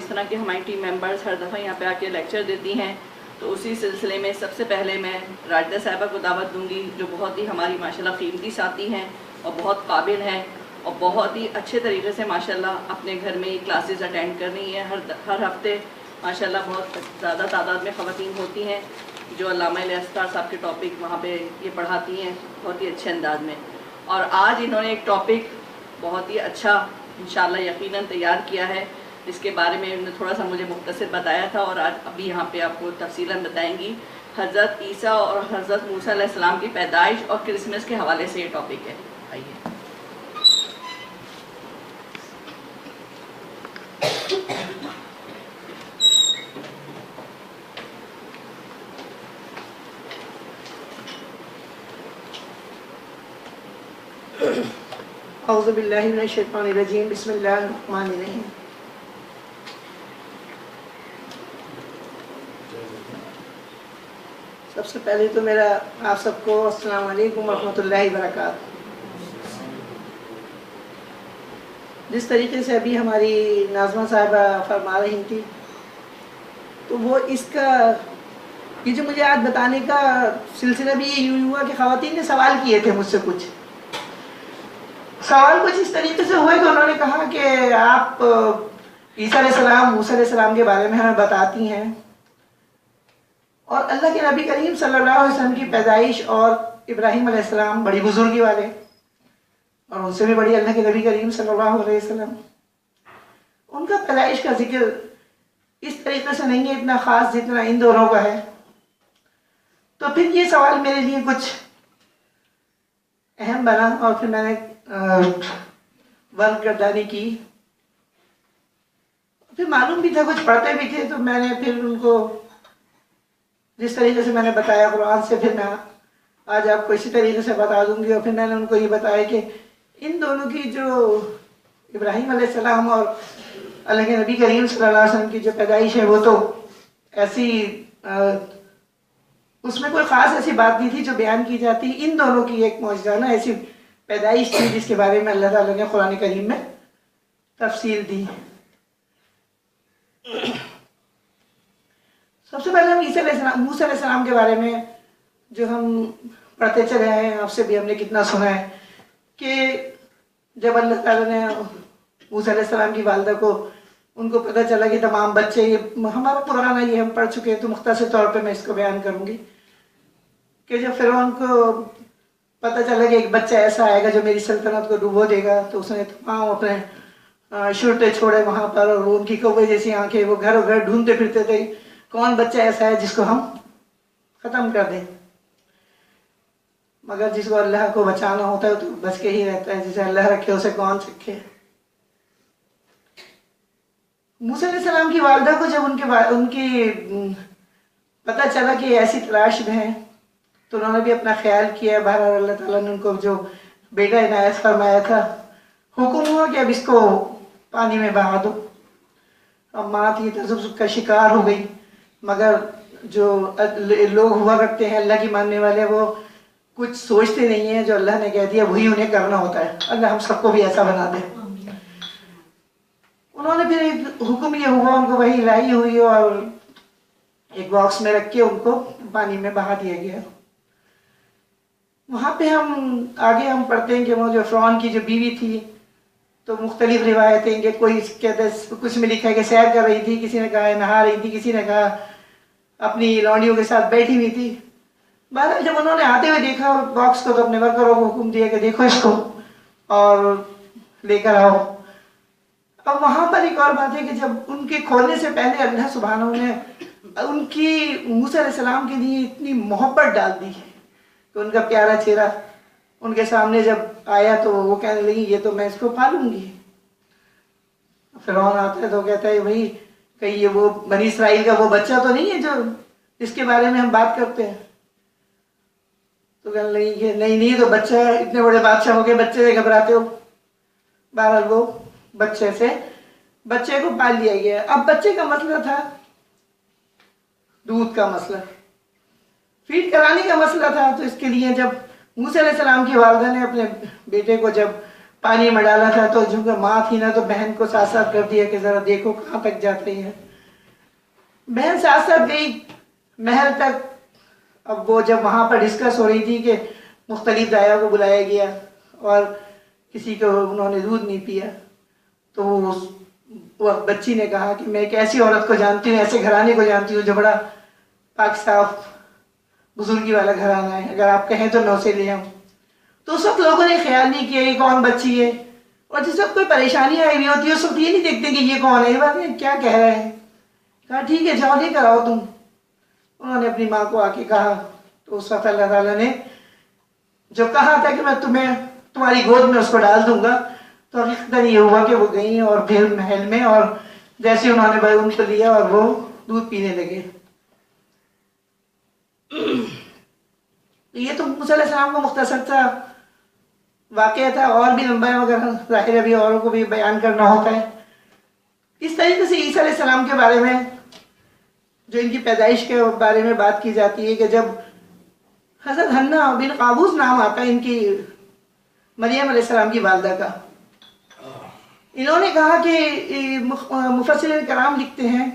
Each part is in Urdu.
اس طرح کے ہماری ٹیم ممبرز ہر دفعہ یہاں پہ آ کے لیکچر دیتی ہیں، تو اسی سلسلے میں سب سے پہلے میں راجدہ صاحبہ کو دعوت دوں گی، جو بہت ہی ہماری ماشاءاللہ قیمتی ساتھی ہیں اور بہت قابل ہیں اور بہت ہی اچھے طریقے سے ماشاءاللہ اپنے گھر میں یہ کلاسز اٹینڈ کر رہی ہیں۔ ہر ہفتے ماشاءاللہ بہت زیادہ تعداد میں خواتین ہوتی ہیں جو علامہ الیاس صاحب کے ٹاپک وہاں پہ یہ پڑھاتی ہیں بہت ہی اچھے انداز میں۔ اور آج انہوں نے ایک ٹاپک بہت ہی اچھا انشاءاللہ یقیناً تیار کیا ہے، جس کے بارے میں انہوں نے تھوڑا سا مجھے مختصر بتایا تھا اور آج ابھی یہاں پہ آپ کو تفصیلاً بتائیں گی۔ حضرت عیسیٰ اور حضرت موسیٰ علیہ السلام کی پیدائش اور کرسمس کے حوالے سے یہ ٹاپک ہے۔ آئیے۔ اعوذ باللہ من الشیطان الرجیم، بسم اللہ الرحمن الرحیم۔ سب سے پہلے تو میرا آپ سب کو السلام علیکم ورحمۃ اللہ وبرکاتہ۔ جس طریقے سے ابھی ہماری ناظمہ صاحبہ فرما رہی تھی، تو وہ اس کا یہ جو مجھے آج بتانے کا سلسلہ بھی یوں ہوا کہ خواتین نے سوال کیے تھے مجھ سے کچھ سوال اس طریقے سے ہوئے کہ انہوں نے کہا کہ آپ عیسیٰ علیہ السلام، موسیٰ علیہ السلام کے بارے میں ہمیں بتاتی ہیں، اور اللہ کے نبی کریم صلی اللہ علیہ وسلم کی پیدائش اور ابراہیم علیہ السلام بڑی بزرگی والے اور ان سے بھی بڑی اللہ کے نبی کریم صلی اللہ علیہ وسلم، ان کا پیدائش کا ذکر اس طریقے سے نہیں ہے اتنا خاص جتنا ان دونوں کا ہے۔ تو پھر یہ سوال میرے لیے کچھ اہم بنا اور پھر میں نے ورک گردانی کی، پھر معلوم بھی تھا، کچھ پڑھتے بھی تھے، تو میں نے پھر ان کو جس طریقے سے میں نے بتایا قرآن سے، پھر میں آج آپ کو اسی طریقے سے بتا دوں گی۔ اور پھر میں نے ان کو یہ بتایا کہ ان دونوں کی جو ابراہیم علیہ السلام اور اللہ کے نبی کریم صلی اللہ علیہ وسلم کی جو پیدائش ہے، وہ تو ایسی اس میں کوئی خاص ایسی بات نہیں تھی جو بیان کی جاتی، ان دونوں کی ایک معجزانہ ایسی پیدائش تھی جس کے بارے میں اللہ تعالیٰ نے قرآن کریم میں تفصیل دی۔ سب سے پہلے ہم عیسیٰ علیہ السلام، موسیٰ علیہ السلام کے بارے میں جو ہم پڑھتے چلے آئے ہیں، آپ سے بھی ہم نے کتنا سنا ہے کہ جب اللہ تعالیٰ نے موسیٰ علیہ السلام کی والدہ کو ان کو پتہ چلا کہ تمام بچے، یہ ہمارا پرانا یہ ہم پڑھ چکے ہیں، تو مختصر طور پہ میں اس کو بیان کروں گی کہ جب فرعون کو پتہ چلا کہ ایک بچہ ایسا آئے گا جو میری سلطنت کو ڈبو دے گا، تو اس نے تمام اپنے شرطے چھوڑے وہاں پر، اور وہ ان کی کوے جیسی آنکھیں، وہ گھر گھر ڈھونڈتے پھرتے تھے کون بچہ ایسا ہے جس کو ہم ختم کر دیں، مگر جس کو اللہ کو بچانا ہوتا ہے تو بچ کے ہی رہتا ہے، جسے اللہ رکھے اسے کون سکھے۔ موسیٰ علیہ السلام کی والدہ کو جب ان کی پتہ چلا کہ ایسی تلاش میں ہیں، تو انہوں نے بھی اپنا خیال کیا۔ بہرحال اللہ تعالیٰ نے ان کو جو بیٹا عنایت فرمایا تھا، حکم ہوا کہ اب اس کو پانی میں بہا دو۔ اب ماں تھی تذبذب کا شکار ہو گئی، مگر جو لوگ ہوا کرتے ہیں اللہ کی ماننے والے، وہ کچھ سوچتے نہیں ہیں، جو اللہ نے کہہ دیا وہی انہیں کرنا ہوتا ہے۔ اللہ ہم سب کو بھی ایسا بنا دے۔ انہوں نے پھر ایک حکم یہ ہوا، ان کو وہی لائی ہوئی اور ایک باکس میں رکھ کے ان کو پانی میں بہا دیا گیا۔ وہاں پہ آگے ہم پڑھتے ہیں کہ وہ جو فرعون کی جو بیوی تھی، تو مختلف روایتیں کہ کوئی کہتے کچھ میں لکھا ہے کہ سیر کر رہی تھی، کسی نے کہا ہے نہا رہی تھی، کسی نے کہا اپنی لونڈیوں کے ساتھ بیٹھی ہوئی تھی۔ بہرحال جب انہوں نے آتے ہوئے دیکھا باکس کو، تو اپنے ورکروں کو حکم دیا کہ دیکھو اس کو اور لے کر آؤ۔ اب وہاں پر ایک اور بات ہے کہ جب ان کے کھولنے سے پہلے اللہ سبحانہ نے ان کی موسیٰ علیہ السلام کے لیے اتنی محبت ڈال دی کہ ان کا پیارا چہرہ ان کے سامنے جب آیا تو وہ کہنے لگی یہ تو میں اس کو پالوں گی۔ فرعون آتا ہے تو کہتا ہے وہی کہ یہ وہ بنی اسرائیل کا وہ بچہ تو نہیں ہے جو اس کے بارے میں ہم بات کرتے ہیں؟ تو کہنے لگی کہ نہیں تو بچہ ہے، اتنے بڑے بادشاہ ہو گئے بچے سے گھبراتے ہو۔ بہرحال وہ بچے کو پال لیا گیا۔ اب بچے کا مسئلہ تھا دودھ کا مسئلہ، فیڈ کرانے کا مسئلہ تھا۔ تو اس کے لیے جب موسیٰ علیہ السلام کی والدہ نے اپنے بیٹے کو جب پانی میں ڈالا تھا تو چونکہ ماں تھی نا تو بہن کو ساتھ ساتھ کر دیا کہ ذرا دیکھو کہاں تک جات رہی ہے. بہن ساتھ ساتھ گئی محل تک. اب وہ جب وہاں پر ڈسکس ہو رہی تھی کہ مختلف دایا کو بلایا گیا اور کسی کو انہوں نے دودھ نہیں پیا، تو وہ بچی نے کہا کہ میں ایک ایسی عورت کو جانتی ہوں، ایسے گھرانے کو جانتی ہوں جو بڑا پاک صاف بزرگی والا گھرانہ ہے، اگر آپ کہیں تو میں اسے لے آؤں. تو اس وقت لوگوں نے خیال نہیں کیا یہ کون بچی ہے، اور جس وقت کوئی پریشانی آئی ہوئی ہوتی ہے اس وقت یہ نہیں دیکھتے کہ یہ کون ہے، یہ بات کیا کہہ رہے ہیں. کہا ٹھیک ہے جاؤ لے کر آؤ تم. انہوں نے اپنی ماں کو آ کے کہا تو اس وقت اللہ تعالیٰ نے جو کہا تھا کہ میں تمہاری گود میں اس کو ڈال دوں گا، تو حقیقتاً یہ ہوا کہ وہ گئیں اور پھر محل میں، اور جیسے انہوں نے ان کو لیا اور وہ دودھ پینے لگے. یہ تو موسیٰ علیہ السلام کو مختصر سا واقعہ تھا، اور بھی لمبا ہے مگر ظاہر ابھی اوروں کو بھی بیان کرنا ہوتا ہے. اس طریقے سے عیسیٰ علیہ السلام کے بارے میں جو ان کی پیدائش کے بارے میں بات کی جاتی ہے کہ جب حضرت حنا بن قابوس نام آتا ہے ان کی مریم علیہ السلام کی والدہ کا، انہوں نے کہا کہ مفسرین کرام لکھتے ہیں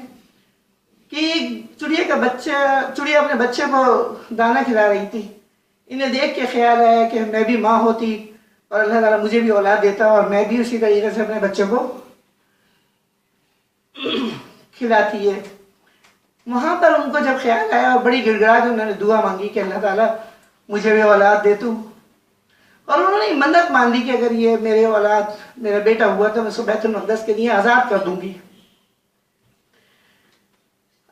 کہ چڑیا اپنے بچے کو دانہ کھلا رہی تھی. انہیں دیکھ کے خیال آیا کہ میں بھی ماں ہوتی اور اللہ تعالیٰ مجھے بھی اولاد دیتا اور میں بھی اسی طریقے سے اپنے بچے کو کھلاتی ہے. وہاں پر ان کو جب خیال آیا اور بڑی گڑگڑا کے انہوں نے دعا مانگی کہ اللہ تعالیٰ مجھے بھی اولاد دے تو، اور انہوں نے منت مان لی کہ اگر یہ میرا بیٹا ہوا تو میں اس کو بیت المقدس کے لیے آزاد کر دوں گی.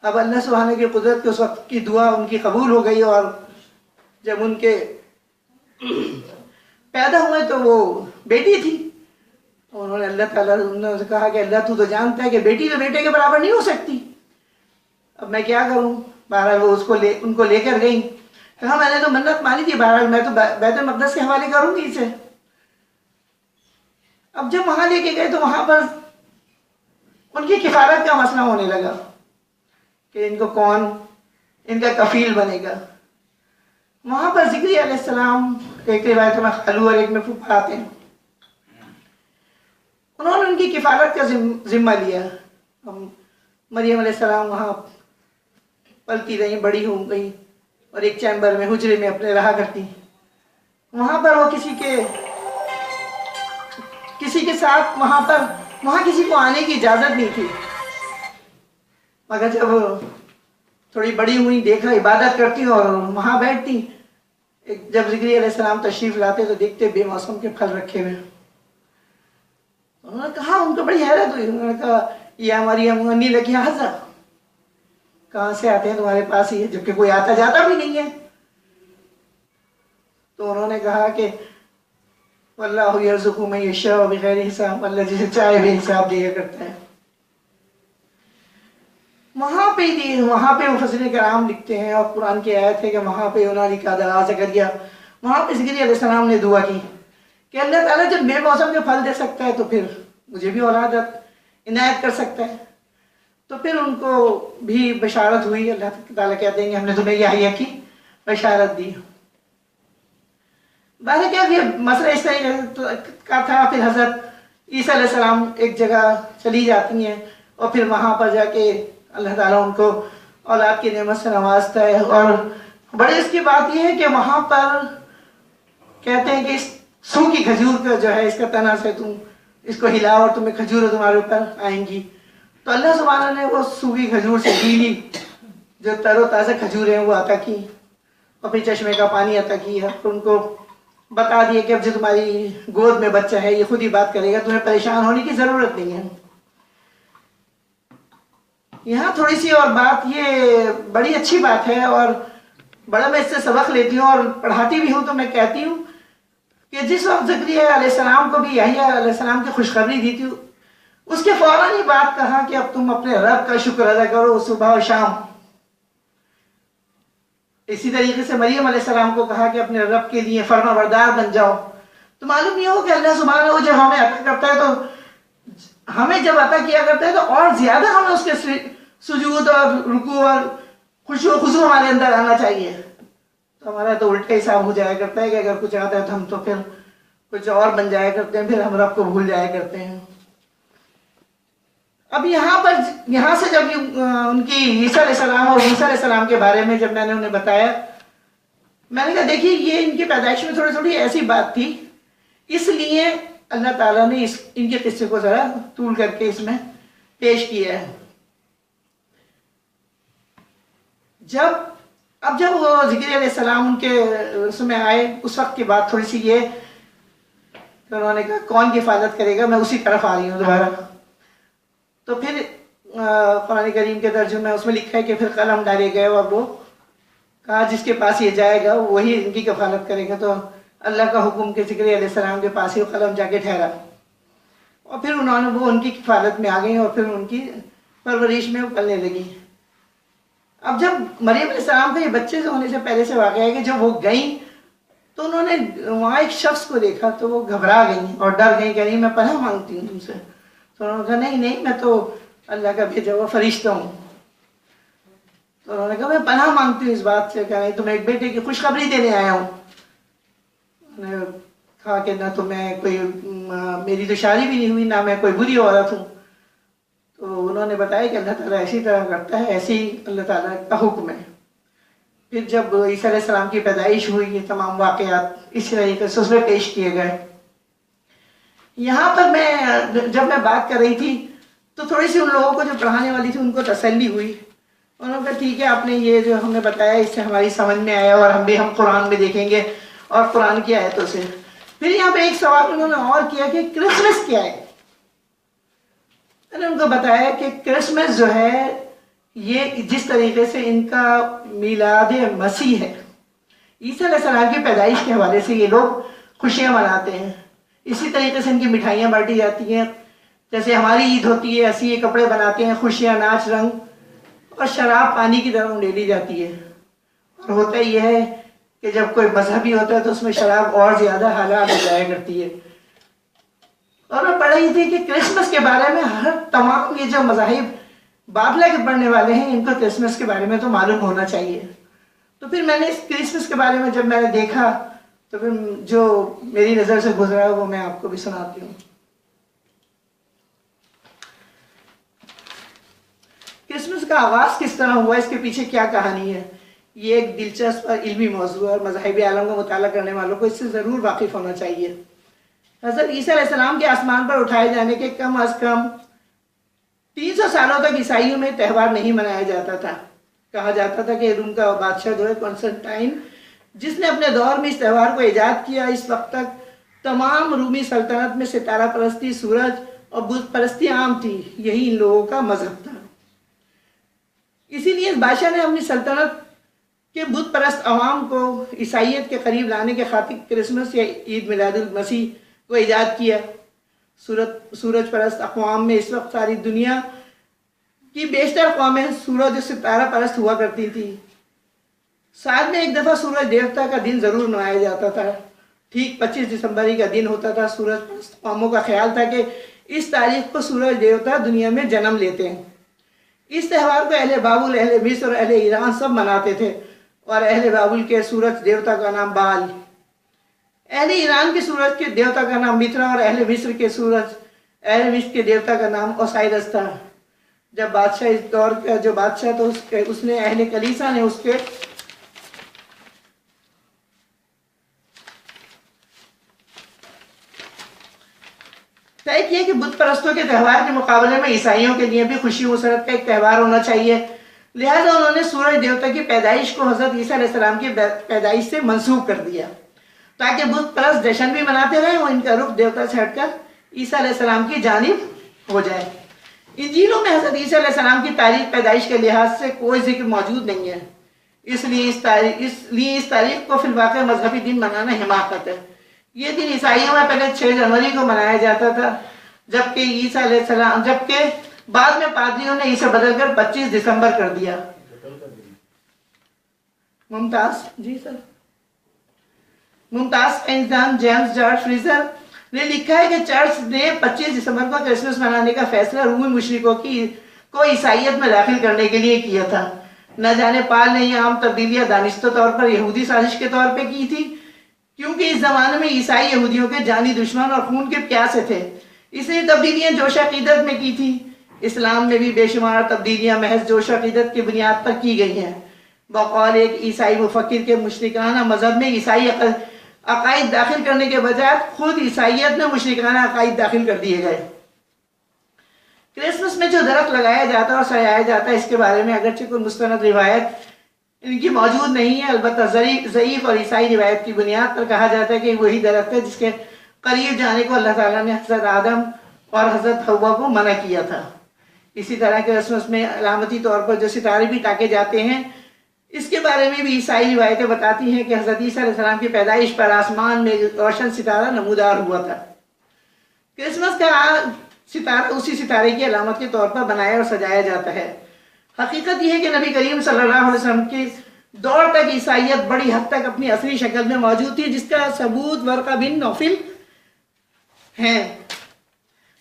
اب اللہ سبحانہ کی قدرت کے اس وقت کی دعا ان کی قبول ہو گئی، اور جب ان کے پیدا ہوئے تو وہ بیٹی تھی. انہوں نے اللہ تعالیٰ سے کہا کہ اللہ تو جانتا ہے کہ بیٹی تو بیٹے کے برابر نہیں ہو سکتی، اب میں کیا کروں. بہرحال وہ ان کو لے کر گئی. کہا میں نے تو منت مانی تھی، بہرحال میں تو بیت المقدس کے حوالے کروں گی اسے. اب جب وہاں لے کے گئے تو وہاں پر ان کی کفالت کا مسئلہ ہونے لگا کہ ان کو کون ان کا کفیل بنے گا. وہاں پر زکریا علیہ السلام ایک روایت میں خالو اور ایک میں پھوپھا آتے ہیں، انہوں نے ان کی کفالت کا ذمہ لیا. مریم علیہ السلام وہاں پلتی رہی، بڑی ہو گئی اور ایک چیمبر میں حجرے میں اپنے رہا کرتی. وہاں پر وہ کسی کے ساتھ وہاں کسی کو آنے کی اجازت نہیں تھی، مگر جب تھوڑی بڑی ہوئی دیکھا عبادت کرتی اور وہاں بیٹھتی. جب زکریا علیہ السلام تشریف لاتے تو دیکھتے بے موسم کے پھل رکھے ہوئے. انہوں نے کہا، ان کو بڑی حیرت ہوئی. انہوں نے کہا یہ ہماری انی لکی حضر، کہاں سے آتے ہیں تمہارے پاس ہی، جبکہ کوئی آتا جاتا بھی نہیں ہے. تو انہوں نے کہا کہ واللہ یرزق من یشاء بغیر حساب، اللہ جسے چاہے بے حساب دیا کرتا ہے. وہاں پہ مفسرین کرام لکھتے ہیں اور قرآن کی آیت ہے کہ وہاں پہ ہنالک دعا زکریا، وہاں پہ زکریا علیہ السلام نے دعا کی کہ اللہ تعالیٰ جب بے موسم کے پھل دے سکتا ہے تو پھر مجھے بھی اولاد عنایت کر سکتا ہے. تو پھر ان کو بھی بشارت ہوئی. اللہ تعالیٰ کہتے ہیں کہ ہم نے تمہیں یحییٰ کی بشارت دی. بہرحال کیا یہ مسئلہ اس طرح کا تھا. پھر حضرت عیسیٰ علیہ السلام ایک جگہ چلی جاتی ہیں اور پھر وہاں پر جا کے اللہ تعالیٰ ان کو اولاد کی نعمت سے نوازتا ہے. اور بڑی اس کی بات یہ ہے کہ وہاں پر کہتے ہیں کہ اس سو کی کھجور کا جو ہے اس کا تنا سے تم اس کو ہلاؤ اور تمہیں کھجور تمہارے اوپر آئیں گی. تو اللہ سبحانہ نے وہ سوکھی کھجور سے گیلی جو تر و تازہ کھجور ہیں وہ عطا کی اور پھر چشمے کا پانی عطا کیا. ان کو بتا دیا کہ اب جو تمہاری گود میں بچہ ہے یہ خود ہی بات کرے گا، تمہیں پریشان ہونے کی ضرورت نہیں ہے. یہاں تھوڑی سی اور بات، یہ بڑی اچھی بات ہے اور بڑا میں اس سے سبق لیتی ہوں اور پڑھاتی بھی ہوں. تو میں کہتی ہوں کہ جس وقت زکریا علیہ السلام کو بھی یحییٰ علیہ السلام کی خوشخبری دی تھی، اس کے فوراً یہ بات کہا کہ اب تم اپنے رب کا شکر ادا کرو صبح و شام. اسی طریقے سے مریم علیہ السلام کو کہا کہ اپنے رب کے لیے فرما بردار بن جاؤ. تو معلوم یہ ہو کہ اللہ سبحانہ وہ جب ہمیں عطا کرتا ہے تو ہمیں جب عطا کیا کرتا ہے تو اور زیادہ ہمیں اس کے سجود اور رکوع اور خشوع و خضوع ہمارے اندر آنا چاہیے. تو ہمارا تو الٹا حساب ہو جایا کرتا ہے کہ اگر کچھ آتا ہے تو ہم تو پھر کچھ اور بن جایا کرتے ہیں، پھر ہم رب کو بھول جایا کرتے ہیں۔ اب یہاں سے جب ان کی عیسیٰ علیہ السلام اور عیسیٰ علیہ السلام کے بارے میں جب میں نے انہیں بتایا، میں نے کہا دیکھیے یہ ان کی پیدائش میں تھوڑی تھوڑی ایسی بات تھی، اس لیے اللہ تعالیٰ نے ان کے قصے کو ذرا طول کر کے اس میں پیش کیا ہے۔ جب وہ زکریا علیہ السلام ان کے اس میں آئے، اس وقت کی بات تھوڑی سی یہ کہ انہوں نے کہا کون کی حفاظت کرے گا، میں اسی طرف آ رہی ہوں دوبارہ۔ تو پھر قرآن کریم کے ترجمے میں اس میں لکھا ہے کہ پھر قلم ڈالے گئے اور وہ کہا جس کے پاس یہ جائے گا وہی ان کی کفالت کرے گا۔ تو اللہ کا حکم کہ زکریا علیہ السلام کے پاس ہی وہ قلم جا کے ٹھہرا، اور پھر انہوں نے وہ ان کی کفالت میں آ گئی اور پھر ان کی پرورش میں وہ پلنے لگی۔ اب جب مریم علیہ السلام کا یہ بچے سے ہونے سے پہلے سے واقعہ ہے کہ جب وہ گئیں تو انہوں نے وہاں ایک شخص کو دیکھا تو وہ گھبرا گئیں اور ڈر گئیں کہ نہیں میں پناہ مانگتی ہوں تم سے۔ تو انہوں نے کہا نہیں میں تو اللہ کا بھیجا ہوا فرشتہ ہوں۔ تو انہوں نے کہا میں پناہ مانگتی ہوں اس بات سے کہ تمہیں ایک بیٹے کی خوشخبری دینے آیا ہوں۔ انہوں نے کہا کہ نہ تو میں کوئی میری تو شادی بھی نہیں ہوئی، نہ میں کوئی بری عورت ہوں۔ تو انہوں نے بتایا کہ اللہ تعالیٰ ایسی طرح کرتا ہے، ایسی اللہ تعالیٰ کا حکم ہے۔ پھر جب عیسیٰ علیہ السلام کی پیدائش ہوئی، یہ تمام واقعات اس طریقے سے اس میں پیش کیے گئے۔ یہاں پر جب میں بات کر رہی تھی تو تھوڑی سی ان لوگوں کو جو پڑھانے والی تھی ان کو تسلی ہوئی۔ انہوں نے کہا ٹھیک ہے، آپ نے یہ جو ہم نے بتایا اس سے ہماری سمجھ میں آیا اور ہم قرآن میں دیکھیں گے اور قرآن کی آیتوں سے۔ پھر یہاں پہ ایک سوال انہوں نے اور کیا کہ کرسمس کیا ہے۔ میں نے ان کو بتایا کہ کرسمس جو ہے یہ جس طریقے سے ان کا میلاد مسیح ہے، عیسیٰ علیہ السلام کی پیدائش کے حوالے سے یہ لوگ خوشیاں مناتے ہیں، اسی طریقے سے ان کی مٹھائیاں بانٹی جاتی ہیں، جیسے ہماری عید ہوتی ہے ایسی یہ کپڑے بناتے ہیں، خوشیاں، ناچ رنگ، اور شراب پانی کی طرح لے لی جاتی ہے۔ اور ہوتا یہ ہے کہ جب کوئی مذہبی ہوتا ہے تو اس میں شراب اور زیادہ حلال ہو جایا کرتی ہے۔ اور میں پڑھ رہی تھی کہ کرسمس کے بارے میں تمام یہ جو مذاہب باطلہ کے پڑھنے والے ہیں ان کو کرسمس کے بارے میں تو معلوم ہونا چاہیے۔ تو پھر میں نے اس کرسمس کے بارے میں جب میں نے دیکھا تو پھر جو میری نظر سے گزرا وہ میں آپ کو بھی سناتی ہوں۔ کرسمس کا آغاز کس طرح ہوا، اس کے پیچھے کیا کہانی ہے، یہ ایک دلچسپ اور علمی موضوع ہے اور مذاہبی عالم کا مطالعہ کرنے والوں کو اس سے ضرور واقف ہونا چاہیے۔ حضرت عیسیٰ علیہ السلام کے آسمان پر اٹھائے جانے کے کم از کم 300 سالوں تک عیسائیوں میں تہوار نہیں منایا جاتا تھا۔ کہا جاتا تھا کہ روم کا بادشاہ جو ہے کنسٹنٹائن، جس نے اپنے دور میں اس تہوار کو ایجاد کیا، اس وقت تک تمام رومی سلطنت میں ستارہ پرستی، سورج اور بت پرستی عام تھی، یہی ان لوگوں کا مذہب تھا۔ اسی لیے اس بادشاہ نے اپنی سلطنت کے بت پرست عوام کو عیسائیت کے قریب لانے کے خاطر کرسمس یا عید میلاد المسیح کو ایجاد کیا۔ سورج پرست اقوام میں اس وقت ساری دنیا کی بیشتر قومیں سورج ستارہ پرست ہوا کرتی تھی۔ سال میں ایک دفعہ سورج دیوتا کا دن ضرور منایا جاتا تھا، ٹھیک 25 دسمبر کا دن ہوتا تھا۔ سورج پرست قوموں کا خیال تھا کہ اس تاریخ کو سورج دیوتا دنیا میں جنم لیتے ہیں۔ اس تہوار کو اہل بابل، اہل مصر اور اہل ایران سب مناتے تھے، اور اہل بابل کے سورج دیوتا کا نام بال، اہل ایران کے سورج کے دیوتا کا نام مترا، اور اہل مصر کے دیوتا کا نام اوسائرس تھا۔ جب بادشاہ اس دور کا جو بادشاہ تھا اس نے اہل کلیسا نے اس کے طے کیا کہ بت پرستوں کے تہوار کے مقابلے میں عیسائیوں کے لیے بھی خوشی مسرت کا ایک تہوار ہونا چاہیے، لہذا انہوں نے سورج دیوتا کی پیدائش کو حضرت عیسیٰ علیہ السلام کی پیدائش سے منسوب کر دیا تاکہ بت پرست جشن بھی مناتے رہیں اور ان کا رخ دیوتا سے ہٹ کر عیسیٰ علیہ السلام کی جانب ہو جائے۔ انجیلوں میں حضرت عیسیٰ علیہ السلام کی تاریخ پیدائش کے لحاظ سے کوئی ذکر موجود نہیں ہے، اس لیے اس تاریخ کو فی الواقع مذہبی دن منانا حماقت ہے۔ یہ دن عیسائیوں میں پہلے 6 جنوری کو منایا جاتا تھا، جبکہ بعد میں پادریوں نے اسے بدل کر 25 دسمبر کر دیا۔ ممتاز جی سر، ممتاز کا انتظام جیمز جارج فریزر نے لکھا ہے کہ چرچ نے 25 دسمبر کو کرسمس منانے کا فیصلہ رومی مشرکوں کو عیسائیت میں داخل کرنے کے لیے کیا تھا۔ نہ جانے پال نے یہ عام تبدیلیاں دانستہ طور پر یہودی سازش کے طور پہ کی تھی کیونکہ اس زمانے میں عیسائی یہودیوں کے جانی دشمن اور خون کے پیاسے تھے، اس لیے تبدیلیاں جوش عقیدت میں کی تھی۔ اسلام میں بھی بے شمار تبدیلیاں محض جوش عقیدت کی بنیاد پر کی گئی ہیں۔ بقول ایک عیسائی مفکر کے مشرکانہ مذہب میں عیسائی عقائد داخل کرنے کے بجائے خود عیسائیت میں مشرکانہ عقائد داخل کر دیے گئے۔ کرسمس میں جو درخت لگایا جاتا ہے اور سجایا جاتا ہے، اس کے بارے میں اگرچہ کوئی مستند روایت ان کی موجود نہیں ہے، البتہ ضعیف اور عیسائی روایت کی بنیاد پر کہا جاتا ہے کہ وہی درخت ہے جس کے قریب جانے کو اللہ تعالیٰ نے حضرت آدم اور حضرت حوا کو منع کیا تھا۔ اسی طرح کرسمس میں علامتی طور پر جو ستارے بھی تاکے جاتے ہیں، اس کے بارے میں بھی عیسائی روایتیں بتاتی ہیں کہ حضرت عیسیٰ علیہ السلام کی پیدائش پر آسمان میں روشن ستارہ نمودار ہوا تھا۔ کرسمس کا ستارہ اسی ستارے کی علامت کے طور پر بنایا اور سجایا جاتا ہے۔ حقیقت یہ ہے کہ نبی کریم صلی اللہ علیہ وسلم کے دور تک عیسائیت بڑی حد تک اپنی اصلی شکل میں موجود تھی، جس کا ثبوت ورقہ بن نوفل ہیں،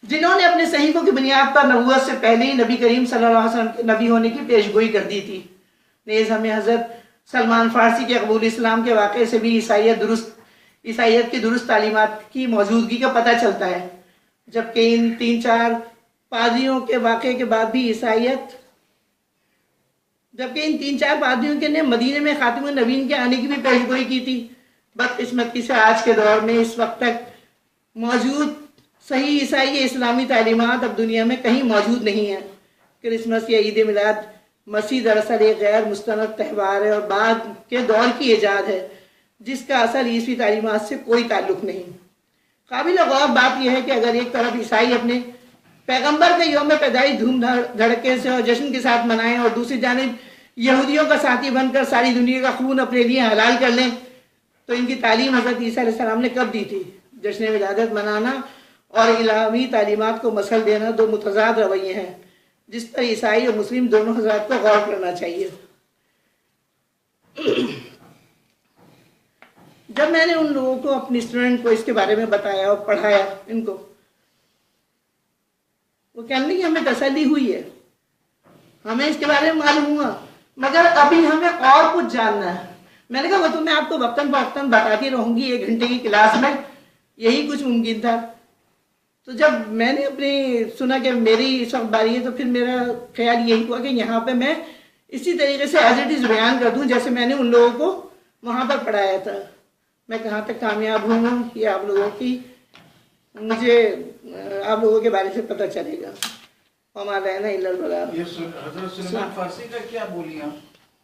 جنہوں نے اپنے صحیفوں کی بنیاد پر نبوت سے پہلے ہی نبی کریم صلی اللہ علیہ وسلم کے نبی ہونے کی پیشگوئی کر دی تھی۔ نیز ہمیں حضرت سلمان فارسی کے قبول اسلام کے واقعے سے بھی عیسائیت کی درست تعلیمات کی موجودگی کا پتہ چلتا ہے، جبکہ ان 3-4 پادریوں کے واقعے کے بعد بھی پادریوں کے نے مدینے میں خاتم النبیین کے آنے کی بھی پیشگوئی کی تھی۔ بدقسمتی سے آج کے دور میں اس وقت تک موجود صحیح عیسائی اسلامی تعلیمات اب دنیا میں کہیں موجود نہیں ہیں۔ کرسمس یا عید میلاد مسیح دراصل ایک غیر مستند تہوار ہے اور بعد کے دور کی ایجاد ہے، جس کا اصل عیسوی تعلیمات سے کوئی تعلق نہیں۔ قابل غور بات یہ ہے کہ اگر ایک طرف عیسائی اپنے پیغمبر کے یوم پیدائش دھوم دھڑکے سے اور جشن کے ساتھ منائیں، اور دوسری جانب یہودیوں کا ساتھی بن کر ساری دنیا کا خون اپنے لیے حلال کر لیں، تو ان کی تعلیم حضرت عیسیٰ علیہ السلام نے کب دی تھی؟ جشن ولادت منانا اور الہامی تعلیمات کو مسل دینا دو متضاد رویے ہیں، جس پر عیسائی اور مسلم دونوں حضرات کو غور کرنا چاہیے۔ جب میں نے ان لوگوں کو، اپنی اسٹوڈنٹ کو اس کے بارے میں بتایا اور پڑھایا ان کو، وہ کہنے لگے ہمیں تسلی ہوئی ہے، ہمیں اس کے بارے میں معلوم ہوا، مگر ابھی ہمیں اور کچھ جاننا ہے۔ میں نے کہا وہ تو میں آپ کو وقتاً فوقتاً بتاتی رہوں گی، 1 گھنٹے کی کلاس میں یہی کچھ ممکن تھا۔ تو جب میں نے سنا کہ میری اس وقت باری ہے، تو پھر میرا خیال یہی ہوا کہ یہاں پہ میں اسی طریقے سے ایز اٹ از بیان کر دوں جیسے میں نے ان لوگوں کو وہاں پر پڑھایا تھا۔ میں کہاں تک کامیاب ہوں یہ آپ لوگوں کے بارے سے پتہ چلے گا۔ ہمارا رہنا حضرت سلمان فارسی کا کیا بولیاں؟